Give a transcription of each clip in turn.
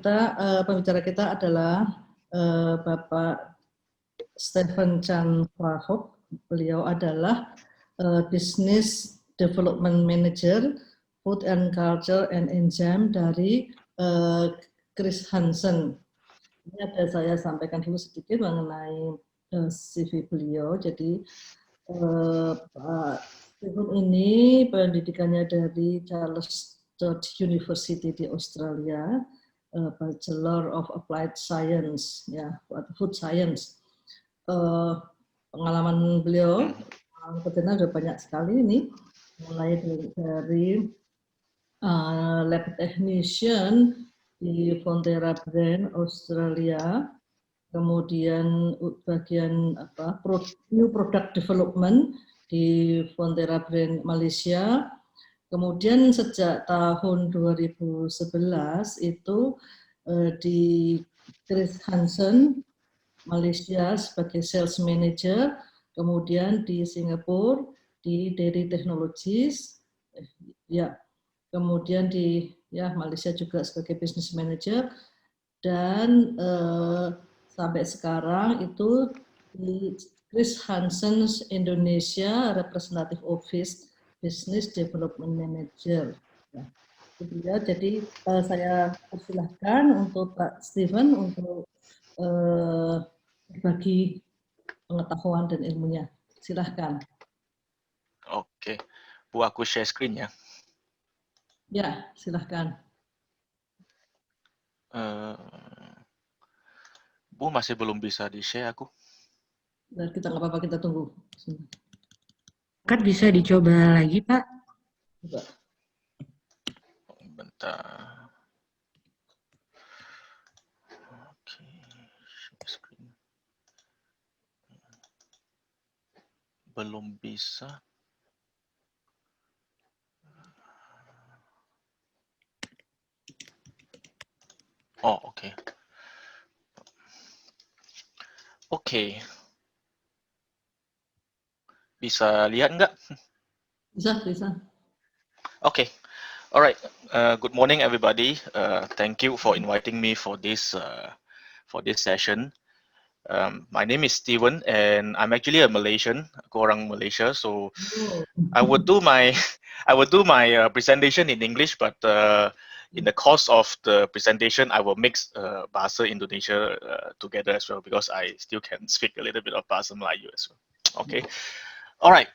kita, pembicara kita adalah Bapak Steven Chan Hwa Hock. Beliau adalah Business Development Manager Food and Culture and Enzyme dari CHR Hansen. Ini ada saya sampaikan dulu sedikit mengenai CV beliau. Jadi Pak Steven ini pendidikannya dari Charles University di Australia, Bachelor of Applied Science, ya, Food Science. Pengalaman beliau kerjanya sudah banyak sekali ini, mulai dari lab technician di Fonterra Brand Australia, kemudian bagian new product development di Fonterra Brand Malaysia. Kemudian sejak tahun 2011 itu di CHR Hansen Malaysia sebagai sales manager, kemudian di Singapura di Dari Technologies, ya, kemudian di Malaysia juga sebagai business manager, dan sampai sekarang itu di CHR Hansen Indonesia Representative Office Business Development Manager. Ya, jadi saya persilahkan untuk Pak Steven untuk berbagi pengetahuan dan ilmunya. Silahkan. Oke, Bu, aku share screen ya. Ya, silahkan. Bu, masih belum bisa di-share aku. Kita nggak apa-apa, kita tunggu. Kan bisa dicoba lagi, Pak. Coba. Bentar. Oke, share screen. Belum bisa. Oh, oke. Oke. Bisa lihat nggak? Bisa. Okay. All right. Good morning, everybody. Thank you for inviting me for this session. My name is Steven, and I'm actually a Malaysian. Aku orang Malaysia, so I would do my presentation in English, but in the course of the presentation, I will mix Bahasa Indonesia together as well, because I still can speak a little bit of Bahasa Melayu as well. Okay. All right.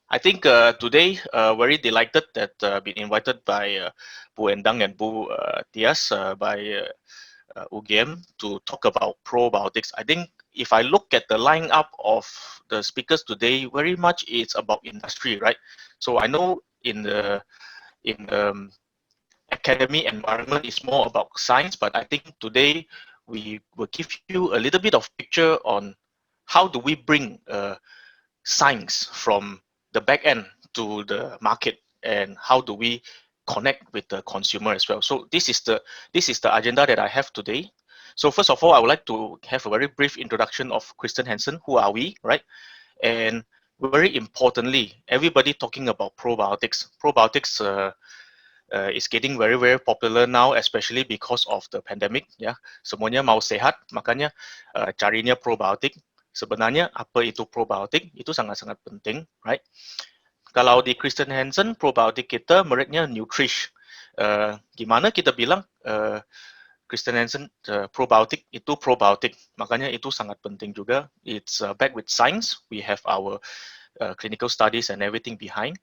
I think today very delighted that been invited by Bu Endang and Bu Tias by UGM to talk about probiotics. I think if I look at the lineup of the speakers today, very much it's about industry, right? So I know in the academic environment it's more about science, but I think today we will give you a little bit of picture on how do we bring science from the back end to the market, and how do we connect with the consumer as well. So this is the agenda that I have today. So first of all, I would like to have a very brief introduction of CHR Hansen. Who are we, right? And very importantly, everybody talking about probiotics. Probiotics is getting very, very popular now, especially because of the pandemic. Ya, semuanya mau sehat, makanya carinya probiotik. Sebenarnya apa itu probiotik? Itu sangat-sangat penting, right? Kalau di CHR Hansen, probiotik kita mereknya Nutrish. Gimana kita bilang CHR Hansen probiotik itu probiotik, makanya itu sangat penting juga. It's backed with science. We have our clinical studies and everything behind.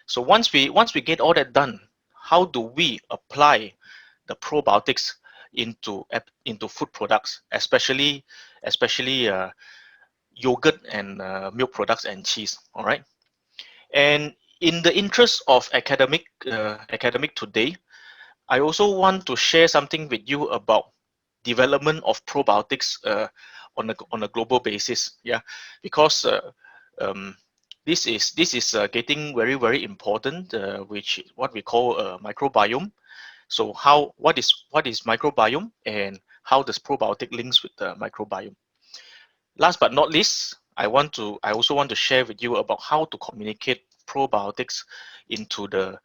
So once we get all that done, how do we apply the probiotics into food products, especially yogurt and milk products and cheese? All right. And in the interest of academic today, I also want to share something with you about development of probiotics on a global basis. Yeah, because this is getting very, very important, which what we call microbiome. So what is microbiome, and how does probiotic links with the microbiome? Last but not least, I also want to share with you about how to communicate probiotics into the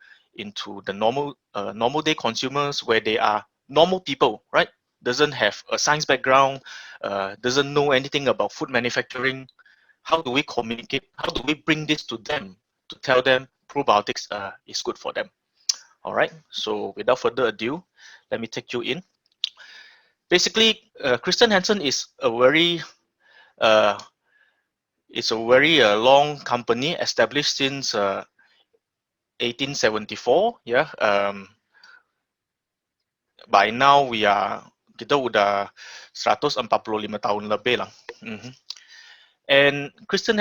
normal day consumers, where they are normal people, right? Doesn't have a science background, doesn't know anything about food manufacturing. How do we communicate? How do we bring this to them to tell them probiotics is good for them? All right. So without further ado, let me take you in. Basically, Christian Hansen is a very long company established since 1874. Yeah. By now kita udah 145 tahun lebih lah. And Christian,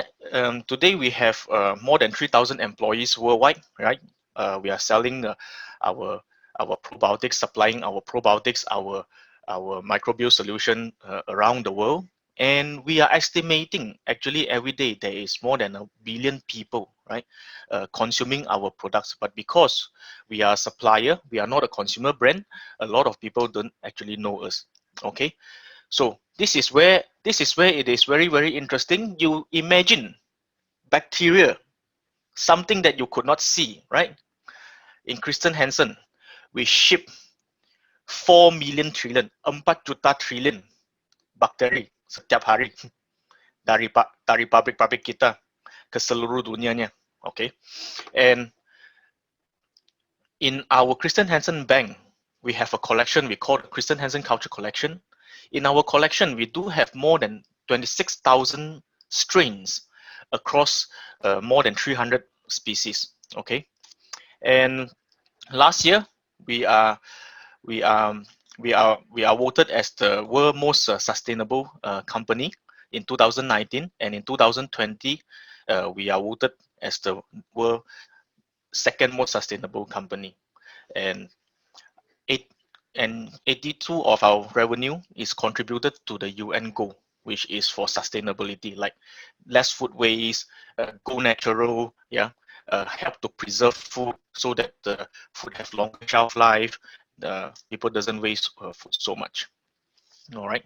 today we have more than 3,000 employees worldwide, right? We are selling our probiotics, supplying our probiotics, our microbial solution around the world. And we are estimating actually every day there is more than 1 billion people, right, consuming our products. But because we are a supplier, we are not a consumer brand, a lot of people don't actually know us. Okay, so this is where it is very, very interesting. You imagine bacteria, something that you could not see, right? In Christian Hansen, we ship 4 million trillion, 4 juta trillion bakteri setiap hari dari pabrik-pabrik kita ke seluruh dunianya. Okay, and in our Christian Hansen Bank, we have a collection we call the Christian Hansen Culture Collection. In our collection, we do have more than 26,000 strains across more than 300 species. Okay, and last year we are voted as the world most sustainable company in 2019, and in 2020 we are voted as the world second most sustainable company, and 82 of our revenue is contributed to the UN goal, which is for sustainability, like less food waste, go natural, yeah, help to preserve food so that the food has longer shelf life, people doesn't waste food so much. All right.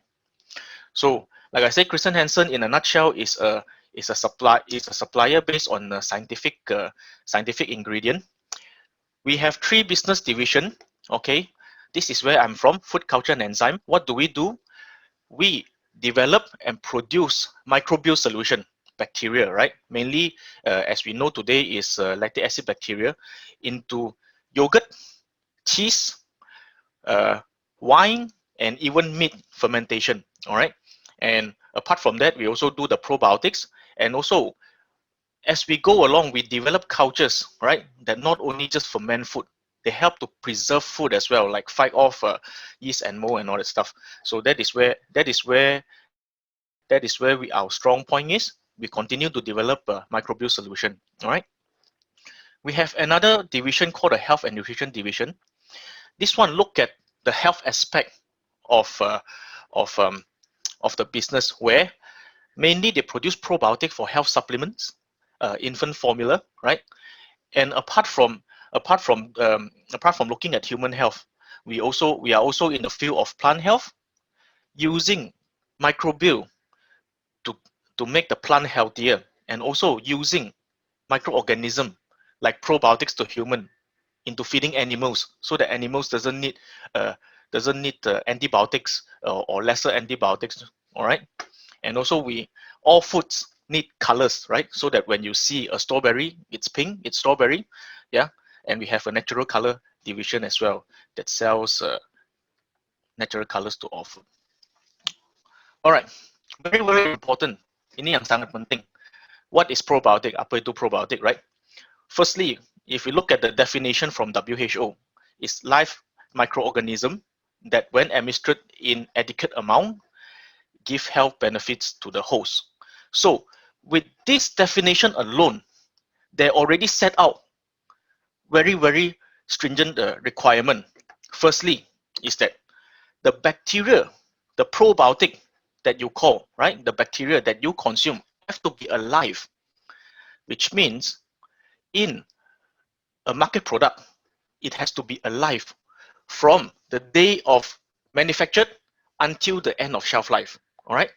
So, like I said, Christian Hansen in a nutshell is a supplier based on a scientific ingredient. We have 3 business division. Okay, this is where I'm from, food culture and enzyme. What do? We develop and produce microbial solution, bacteria, right? Mainly, as we know today, is lactic acid bacteria into yogurt, cheese, wine, and even meat fermentation. All right. And apart from that, we also do the probiotics, and also as we go along, we develop cultures, right, that not only just ferment food, they help to preserve food as well, like fight off yeast and mold and all that stuff. So that is where our strong point is. We continue to develop a microbial solution. All right. We have another division called the health and nutrition division. This one look at the health aspect of the business, where mainly they produce probiotic for health supplements, infant formula, right? And apart from looking at human health, we are also in the field of plant health, using microbial to make the plant healthier, and also using microorganism like probiotics to human into feeding animals, so that animals doesn't need antibiotics or lesser antibiotics. All right. And also all foods need colors, right? So that when you see a strawberry, it's pink, it's strawberry, yeah. And we have a natural color division as well that sells natural colors to all food. All right, very, very important. Ini yang sangat penting. What is probiotic? Apa itu probiotic, right? Firstly, if we look at the definition from WHO, it's live microorganism that when administered in adequate amount, give health benefits to the host. So with this definition alone, they already set out very, very stringent requirement. Firstly, is that the bacteria, the probiotic that you call, right, the bacteria that you consume have to be alive, which means in a market product, it has to be alive from the day of manufactured until the end of shelf life. All right.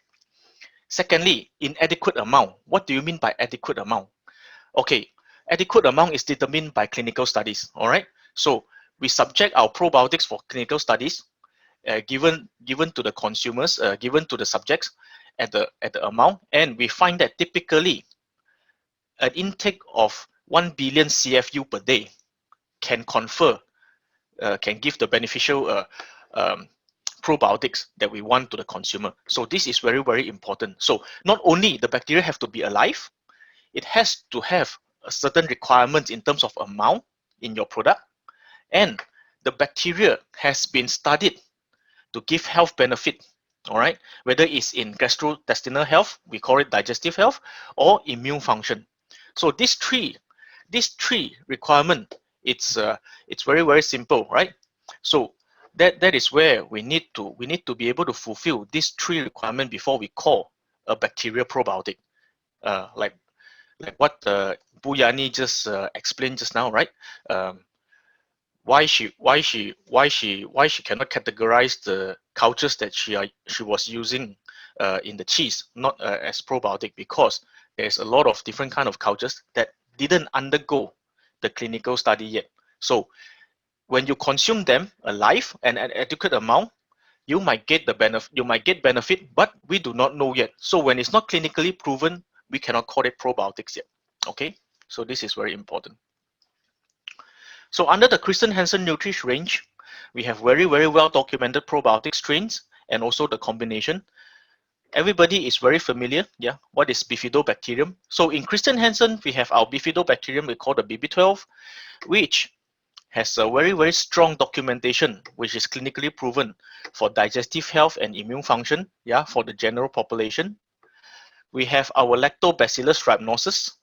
Secondly, in adequate amount. What do you mean by adequate amount? Okay, adequate amount is determined by clinical studies. All right. So we subject our probiotics for clinical studies, given to the consumers, given to the subjects at the amount, and we find that typically an intake of 1 billion CFU per day can can give the beneficial probiotics that we want to the consumer. So this is very, very important. So not only the bacteria have to be alive, it has to have a certain requirements in terms of amount in your product, and the bacteria has been studied to give health benefit, all right, whether it's in gastrointestinal health, we call it digestive health, or immune function. So these three requirement, it's very, very simple, right? So that is where we need to be able to fulfill these three requirements before we call a bacterial probiotic, like what Buyani just explained just now, right? Why she cannot categorize the cultures that she was using in the cheese not as probiotic, because there's a lot of different kind of cultures that didn't undergo the clinical study yet. So when you consume them alive and at adequate amount, you might get the benefit, but we do not know yet. So when it's not clinically proven, we cannot call it probiotics yet. Okay, so this is very important. So under the Chr. Hansen Nutrish range, we have very, very well documented probiotic strains and also the combination. Everybody is very familiar, yeah, what is bifidobacterium. So in Chr. Hansen, we have our bifidobacterium, we call the BB12, which has a very, very strong documentation, which is clinically proven for digestive health and immune function, yeah, for the general population. We have our Lactobacillus Rhapnosis,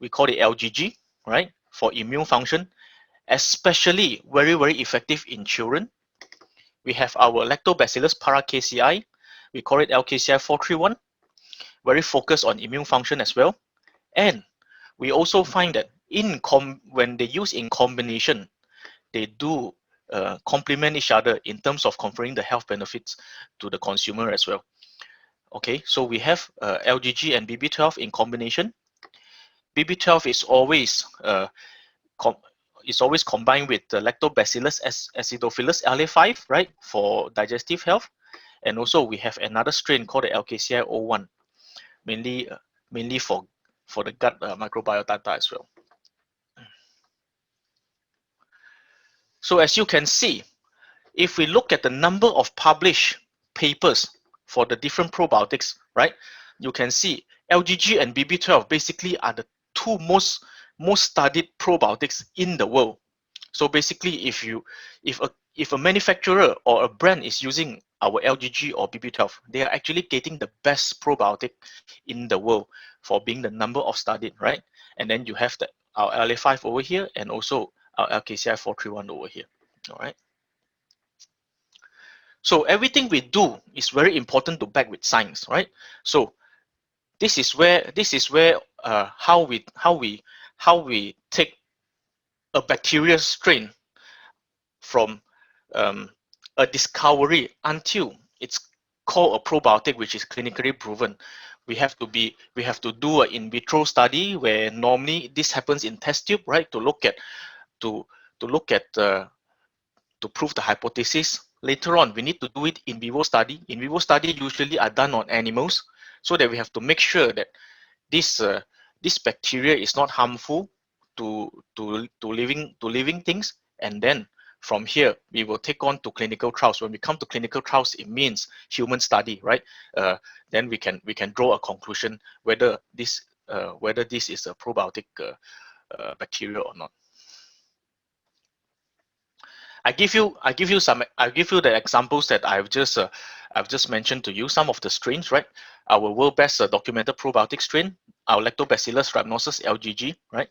we call it Lgg, right, for immune function, especially very, very effective in children. We have our Lactobacillus paracasei, we call it LKCI 431, very focused on immune function as well. And we also find that when they use in combination, they do complement each other in terms of conferring the health benefits to the consumer as well. Okay, so we have Lgg and BB12 in combination. BB12 is always combined with the Lactobacillus acidophilus LA5, right, for digestive health. And also we have another strain called the LKCI 01, mainly for the gut microbiota as well. So as you can see, if we look at the number of published papers for the different probiotics, right, you can see Lgg and BB12 basically are the two most studied probiotics in the world. So basically, if a manufacturer or a brand is using our Lgg or BB12, they are actually getting the best probiotic in the world for being the number of studied, right? And then you have our LA5 over here and also our LKCI 431 over here, all right? So everything we do is very important to back with science, right? So this is where how we take a bacteria strain from a discovery until it's called a probiotic, which is clinically proven. We have to do an in vitro study where normally this happens in test tube, right? To prove the hypothesis. Later on, we need to do it in vivo study. In vivo study usually are done on animals, so that we have to make sure that this bacteria is not harmful to living things. And then from here, we will take on to clinical trials. When we come to clinical trials, it means human study, right? Then we can draw a conclusion whether this is a probiotic bacteria or not. I give you the examples that I've just mentioned to you. Some of the strains, right? Our world best documented probiotic strain, our Lactobacillus Rhapnosis Lgg, right?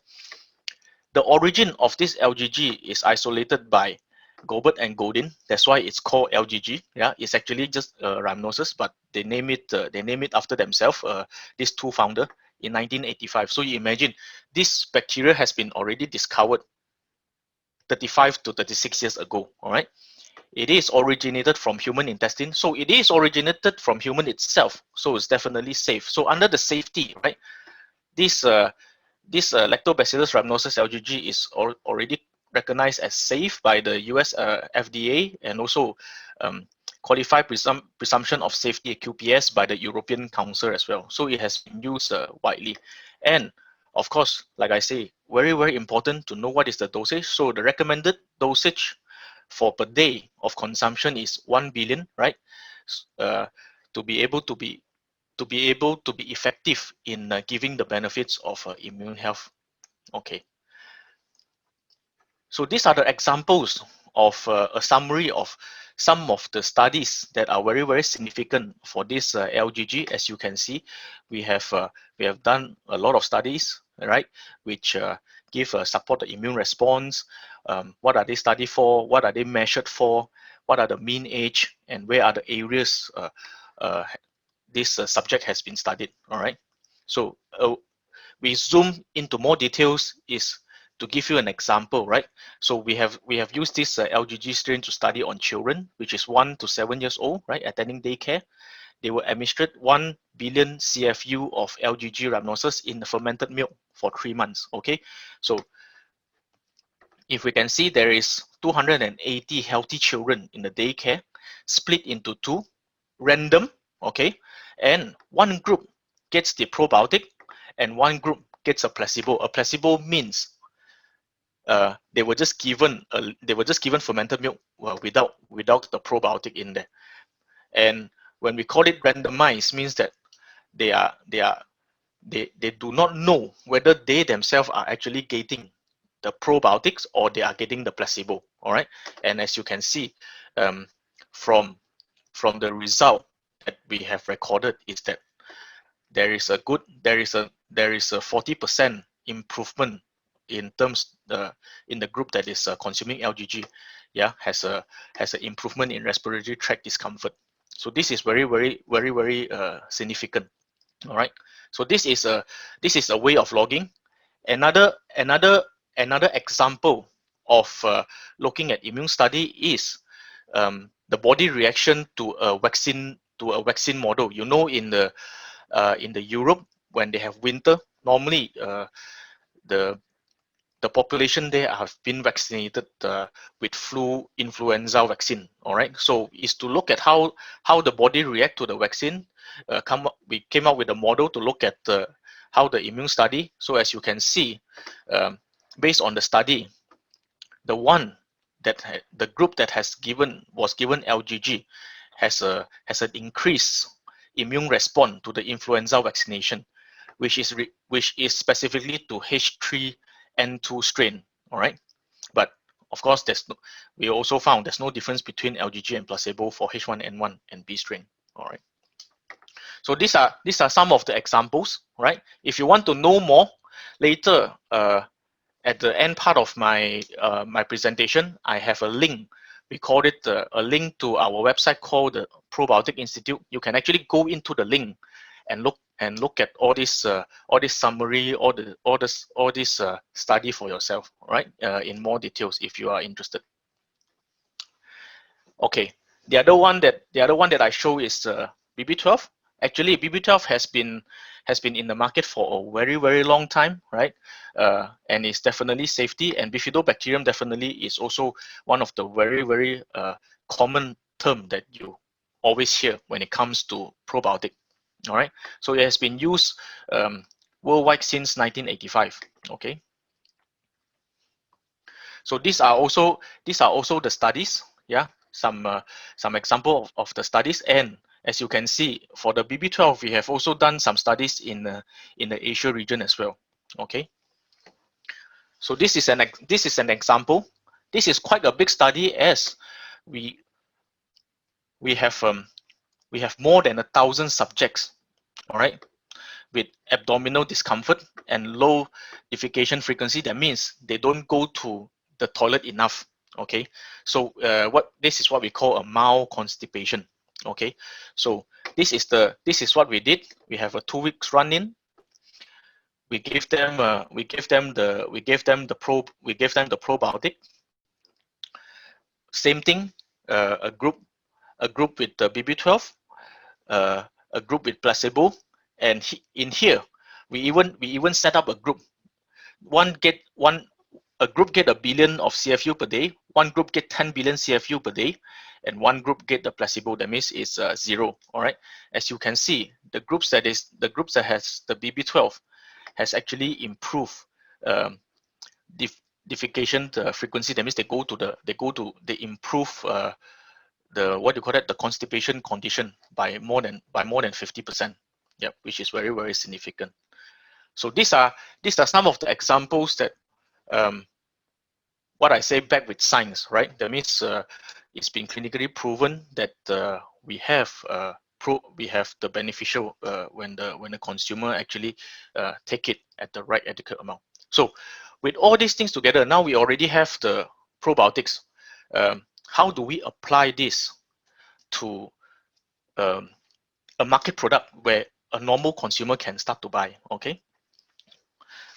The origin of this Lgg is isolated by Gobert and Godin. That's why it's called Lgg. Yeah, it's actually just rhamnosus, but they name it after themselves. These two founders in 1985. So you imagine this bacteria has been already discovered 35 to 36 years ago. All right, it is originated from human intestine, so it is originated from human itself. So it's definitely safe. So under the safety, right, this Lactobacillus Rhapnosis Lgg is already recognized as safe by the US FDA, and also qualified presumption of safety QPS by the European Council as well. So it has been used widely. And of course, like I say, very, very important to know what is the dosage. So the recommended dosage for per day of consumption is 1 billion, right? To be able to be effective in giving the benefits of immune health. Okay. So these are the examples of a summary of some of the studies that are very, very significant for this LGG. As you can see, we have done a lot of studies, right, which give support the immune response. What are they studied for? What are they measured for? What are the mean age? And where are the areas this subject has been studied? All right. So we zoom into more details is to give you an example, right? So we have used this LGG strain to study on children, which is 1 to 7 years old, right, attending daycare. They were administered 1 billion CFU of Lgg rhamnosus in the fermented milk for 3 months. Okay, so if we can see, there is 280 healthy children in the daycare, split into 2, random. Okay, and one group gets the probiotic, and one group gets a placebo. A placebo means they were just given fermented milk without the probiotic in there. And when we call it randomized, means that they do not know whether they themselves are actually getting the probiotics or they are getting the placebo. All right, and as you can see from the result that we have recorded is that there is a 40% improvement in terms in the group that is consuming Lgg. Yeah, has an improvement in respiratory tract discomfort. So this is very, very, very, very significant. All right. So this is a way of logging. Another example of looking at immune study is the body reaction to a vaccine model. You know, in the Europe, when they have winter, normally the population there have been vaccinated with flu influenza vaccine. All right, so is to look at how the body react to the vaccine. We came up with a model to look at how the immune study. So as you can see, based on the study, the group that was given Lgg has an increased immune response to the influenza vaccination, which is specifically to H3N2 strain. All right, but of course we also found there's no difference between Lgg and placebo for H1N1 and B strain. All right, so these are some of the examples, right? If you want to know more later, at the end part of my my presentation, I have a link. We call it a link to our website called the Probiotic Institute. You can actually go into the link and look at all this summary, all this study for yourself, right? In more details if you are interested. Okay, the other one that I show is BB12. Actually, BB12 has been in the market for a very, very long time, right? And it's definitely safety, and bifidobacterium definitely is also one of the very, very common term that you always hear when it comes to probiotic. All right, so it has been used worldwide since 1985. Okay, so these are also the studies. Yeah, some example of the studies. And as you can see, for the BB12, we have also done some studies in the Asia region as well. Okay, so this is an example. This is quite a big study, as we have more than 1,000 subjects. All right, with abdominal discomfort and low defecation frequency. That means they don't go to the toilet enough. Okay, so this is what we call a mild constipation. Okay, so this is what we did. We have a 2 weeks run-in. We gave them the probiotic. Same thing, a group with the BB12, a group with placebo, and in here we even set up a group. One a group get 1 billion of CFU per day, one group get 10 billion CFU per day, and one group get the placebo. That means it's 0. All right. As you can see, the groups that has the BB12 has actually improved defecation frequency. That means they improve the what you call that, the constipation condition by more than 50%. Yeah, which is very, very significant. So these are some of the examples that what I say back with science, right? That means it's been clinically proven that we have the beneficial when the consumer actually take it at the right adequate amount. So with all these things together, now we already have the probiotics. How do we apply this to a market product where a normal consumer can start to buy? Okay.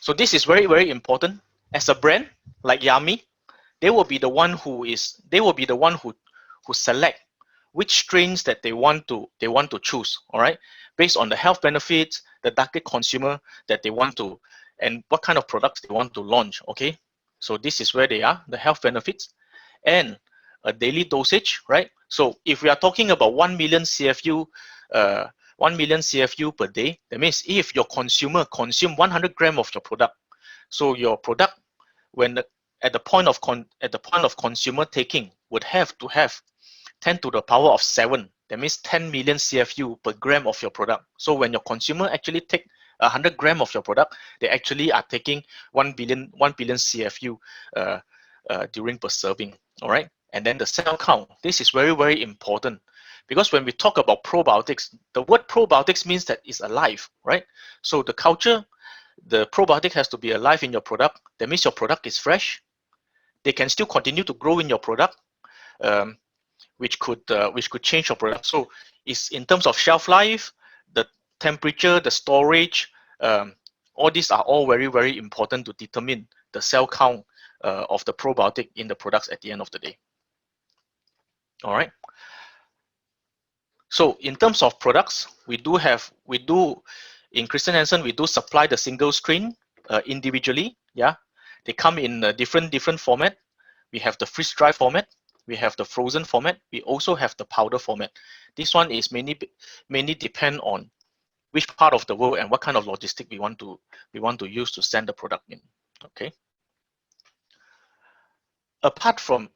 So this is very, very important. As a brand like Yummy, they will be the one who select which strains that they want to choose. All right, based on the health benefits, the target consumer that they want to, and what kind of products they want to launch. Okay, so this is where they are, the health benefits and a daily dosage, right? So if we are talking about 1 million CFU 1 million CFU per day, that means if your consumer consume 100 grams of your product, so your product, when at the point of consumer taking, would have to have 10 to the power of 7. That means 10 million CFU per gram of your product. So when your consumer actually take 100 grams of your product, they actually are taking 1 billion CFU during per serving. All right, and then the cell count. This is very, very important. Because when we talk about probiotics, the word probiotics means that it's alive, right? So the culture, the probiotic has to be alive in your product. That means your product is fresh. They can still continue to grow in your product, which could change your product. So it's in terms of shelf life, the temperature, the storage, all these are all very, very important to determine the cell count of the probiotic in the products at the end of the day. All right. So in terms of products, we do in Chr. Hansen, we do supply the single strain individually. Yeah, they come in a different format. We have the freeze dry format, we have the frozen format, we also have the powder format. This one is mainly depend on which part of the world and what kind of logistic we want to use to send the product in. Okay. Apart from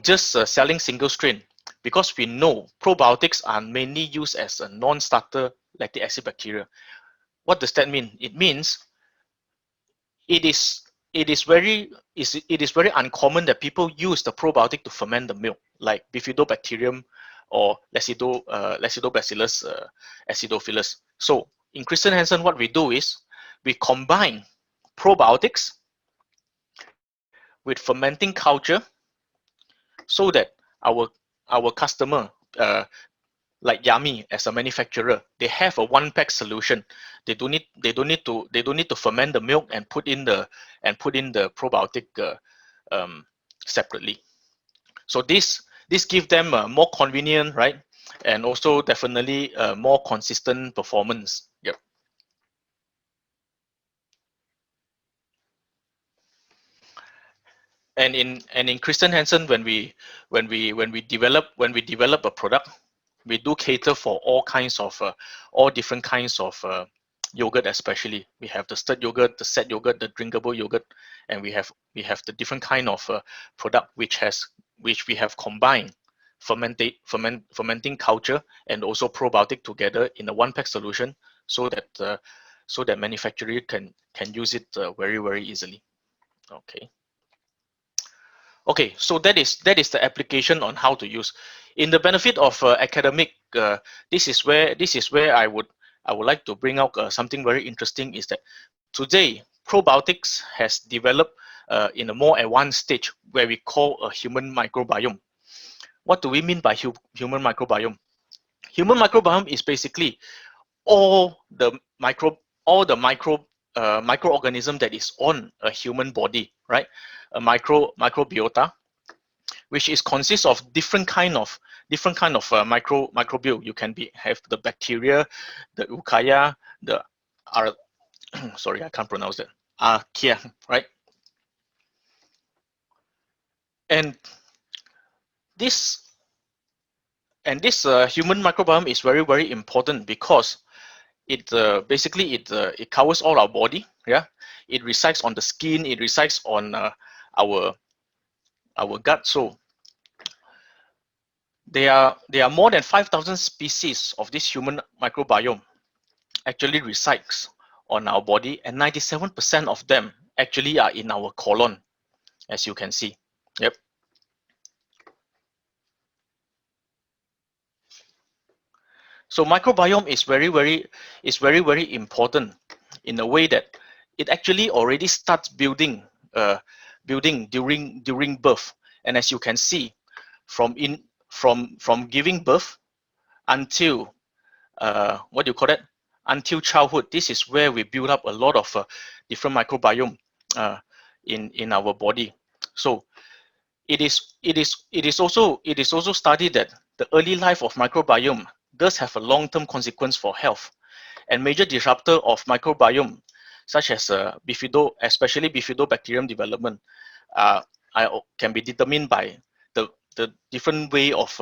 just selling single strain, because we know probiotics are mainly used as a non-starter lactic acid bacteria. What does that mean? It means it is very uncommon that people use the probiotic to ferment the milk, like bifidobacterium or Lactobacillus acidophilus. So in Chr. Hansen, what we do is we combine probiotics with fermenting culture, so that our customer, like Yummy as a manufacturer, they have a one-pack solution. They don't need to ferment the milk and put in the probiotic separately. So this gives them more convenient, right? And also definitely more consistent performance. Yep. And in Chr. Hansen, when we develop a product, we do cater for all different kinds of yogurt. Especially we have the stirred yogurt, the set yogurt, the drinkable yogurt, and we have the different kind of product which we have combined fermenting culture and also probiotic together in a one-pack solution, so that manufacturer can use it very, very easily. Okay. Okay, so that is the application on how to use. In the benefit of academic, this is where I would like to bring out something very interesting, is that today probiotics has developed in a more advanced stage where we call a human microbiome. What do we mean by human microbiome? Human microbiome is basically all the microorganism that is on a human body, right? A microbiota, which consists of different kind of microbiome. You can have the bacteria, the eukarya, sorry, I can't pronounce that. here, right? And this human microbiome is very, very important because it basically it covers all our body. Yeah, it resides on the skin. It resides on our gut. So there are more than 5,000 species of this human microbiome actually resides on our body, and 97% of them actually are in our colon, as you can see. Yep. So microbiome is very, very important in a way that it actually already starts building during birth. And as you can see, from giving birth until what do you call it? Until childhood, this is where we build up a lot of different microbiome in our body. So it is also studied that the early life of microbiome does have a long-term consequence for health, and major disruptor of microbiome, such as especially bifidobacterium development, can be determined by the different way of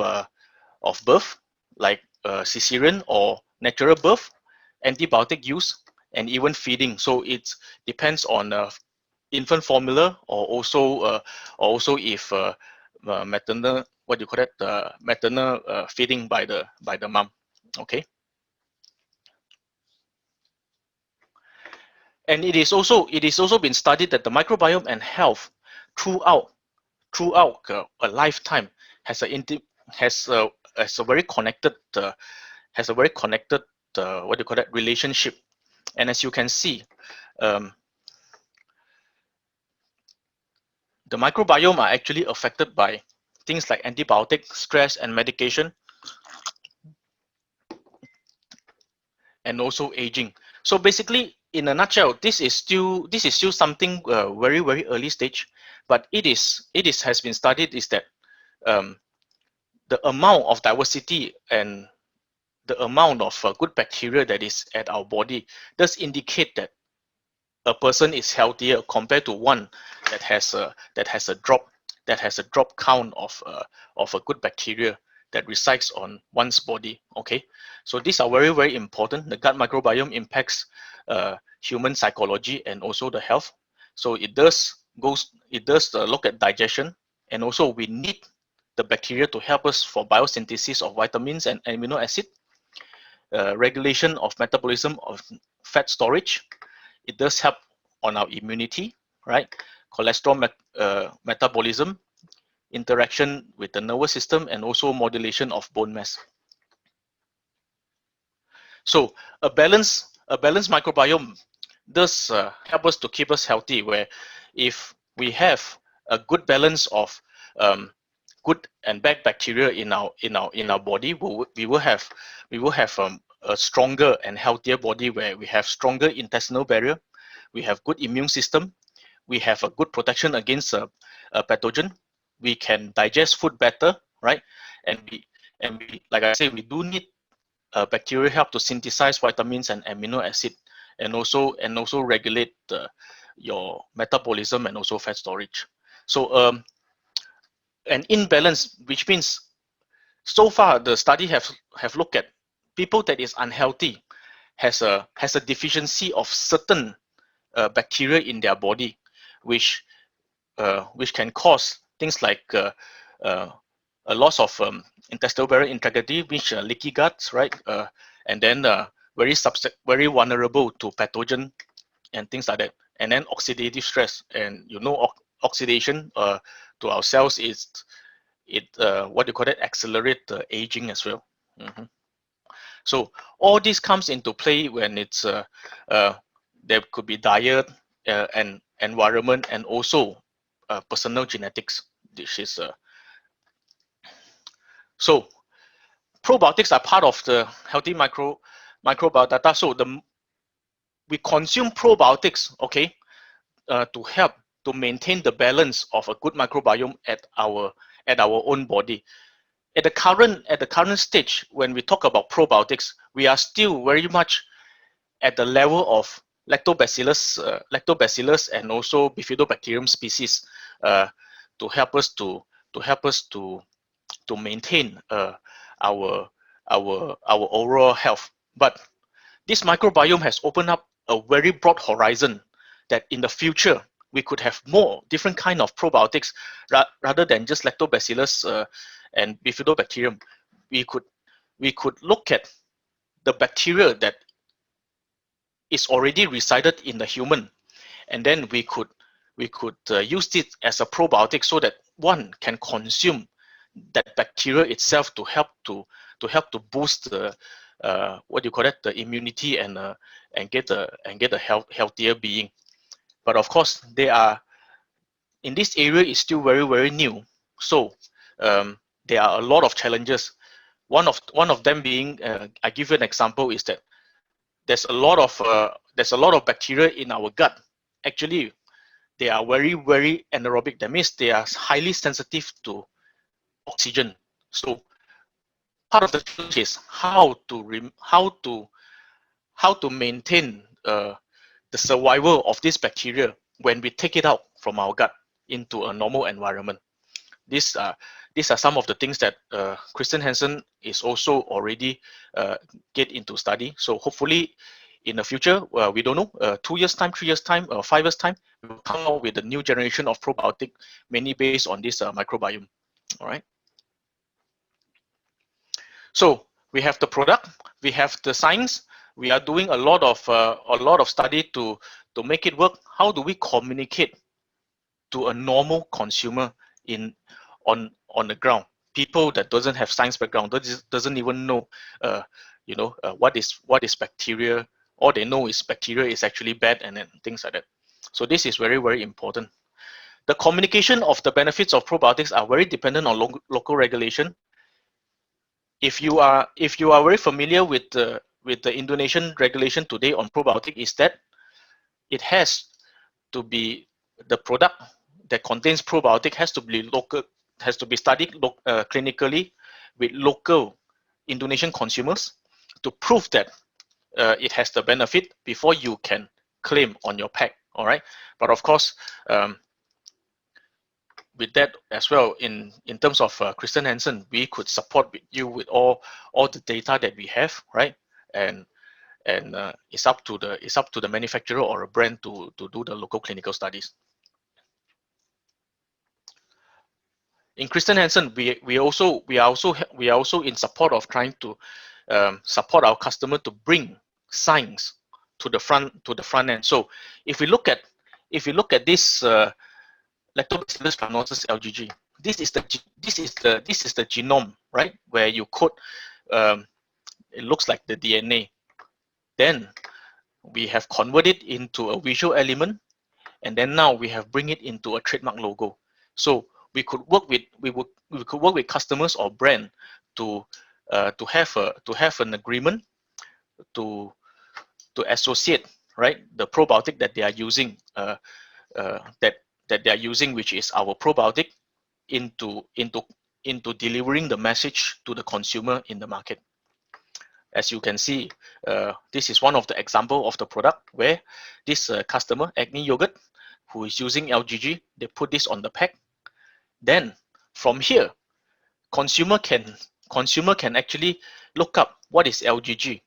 birth, like cesarean or natural birth, antibiotic use, and even feeding. So it depends on infant formula, or also if maternal, what do you call it, maternal feeding by the mom. Okay. And it is also been studied that the microbiome and health throughout a lifetime has a very connected what do you call that, relationship. And as you can see, the microbiome are actually affected by things like antibiotic, stress, and medication, and also aging. So basically, in a nutshell, this is still something very, very early stage, but it has been studied is that the amount of diversity and the amount of good bacteria that is at our body does indicate that a person is healthier compared to one that has a drop count of a good bacteria that resides on one's body. Okay, so these are very, very important. The gut microbiome impacts human psychology and also the health. So it does look at digestion, and also we need the bacteria to help us for biosynthesis of vitamins and amino acid, regulation of metabolism of fat storage. It does help on our immunity, right? Cholesterol metabolism, interaction with the nervous system, and also modulation of bone mass. So a balanced microbiome does help us to keep us healthy, where if we have a good balance of good and bad bacteria in our body, we will have a stronger and healthier body, where we have stronger intestinal barrier, we have good immune system, we have a good protection against a pathogen, we can digest food better, right? And we like I say, we do need bacteria help to synthesize vitamins and amino acid, and also regulate your metabolism and also fat storage. So an imbalance, which means so far the study have looked at people that is unhealthy, has a deficiency of certain bacteria in their body, which can cause things like a loss of intestinal barrier integrity, which leaky guts, right? And then very vulnerable to pathogen and things like that. And then oxidative stress, and oxidation to our cells is what do you call it? Accelerate the aging as well. So all this comes into play when it's there could be diet and environment, and also personal genetics. This is so probiotics are part of the healthy microbiota. So we consume probiotics, okay, to help to maintain the balance of a good microbiome at our own body. At the current stage, when we talk about probiotics, we are still very much at the level of lactobacillus and also bifidobacterium species to help us to maintain our overall health. But this microbiome has opened up a very broad horizon that in the future we could have more different kind of probiotics rather than just lactobacillus and bifidobacterium. We could look at the bacteria that is already resided in the human, and then we could use it as a probiotic so that one can consume that bacteria itself to help to boost the what do you call it, the immunity and get a healthier being. But of course, they are in this area is still very new, so there are a lot of challenges. One of them being, I give you an example, is that there's a lot of bacteria in our gut. Actually, they are very anaerobic. That means they are highly sensitive to oxygen. So part of the challenge is how to maintain the survival of this bacteria when we take it out from our gut into a normal environment. These are some of the things that Christian Hansen is also already get into study. So hopefully in the future, we don't know, 2 years time, 3 years time, or 5 years time, we will come out with a new generation of probiotic, mainly based on this microbiome. All right. So we have the product, we have the science. We are doing a lot of study to make it work. How do we communicate to a normal consumer on the ground? People that doesn't have science background, doesn't even know, what is bacteria. All they know is bacteria is actually bad, and then things like that. So this is very important. The communication of the benefits of probiotics are very dependent on local regulation. If you are very familiar with the Indonesian regulation today on probiotic, is that it has to be, the product that contains probiotic has to be local, has to be studied clinically with local Indonesian consumers to prove that it has the benefit before you can claim on your pack. All right, but of course, with that as well, in terms of Christian Hansen, we could support you with all the data that we have, right? And it's up to the manufacturer or a brand to do the local clinical studies. In Christian Hansen, we are also in support of trying to support our customer to bring science to the front end. So if we look at this Lactobacillus Rhapnosis Lgg, this is the genome, right? Where you code, it looks like the DNA. Then we have converted into a visual element, and then now we have bring it into a trademark logo. So we could work with customers or brand to have an agreement to associate, right, the probiotic that they are using, that they are using, which is our probiotic, into delivering the message to the consumer in the market. As you can see, this is one of the example of the product where this customer, Acne Yogurt, who is using Lgg, they put this on the pack. Then from here, consumer can actually look up what is Lgg,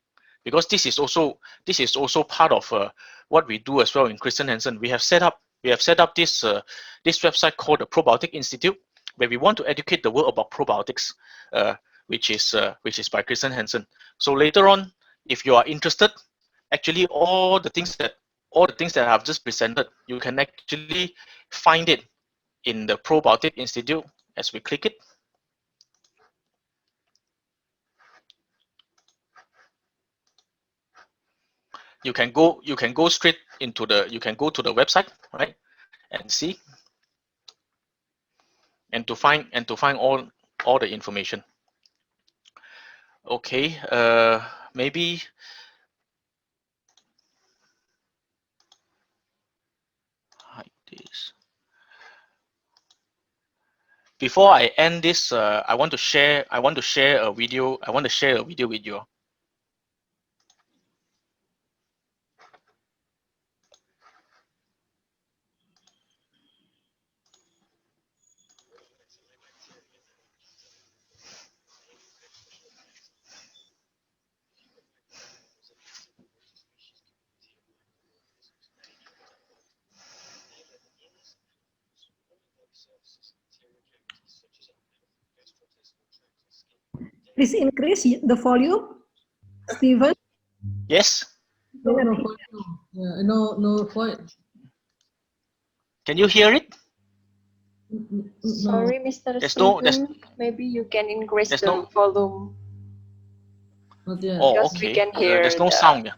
because this is also part of what we do as well in Christian Hansen. We have set up this website called the Probiotic Institute, where we want to educate the world about probiotics, which is by Christian Hansen. So later on, if you are interested, actually all the things that I've just presented, you can actually find it in the Probiotic Institute. As we click it, you can go straight into the, you can go to the website, right, and see, and to find all the information. Okay, maybe hide this. Before I end this, I want to share a video. I want to share a video with you. Please increase the volume, Steven. Yes. No, no, no voice. Can you hear it? No. Sorry, Mr. There's no- Steven. Maybe you can increase there's the no- volume Not yet. Oh, because we okay. can hear There's no the sound. Yeah.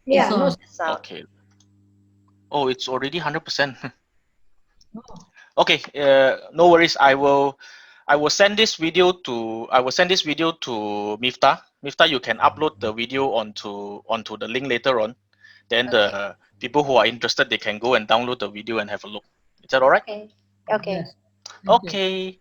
Yeah, So- no, sound. Okay. Oh, it's already 100%. Oh, Okay. No worries. I will send this video to Miftah. Miftah, you can upload the video onto the link later on. Then the people who are interested, they can go and download the video and have a look. Is that all right? Okay. Okay. yes. Thank you. Okay.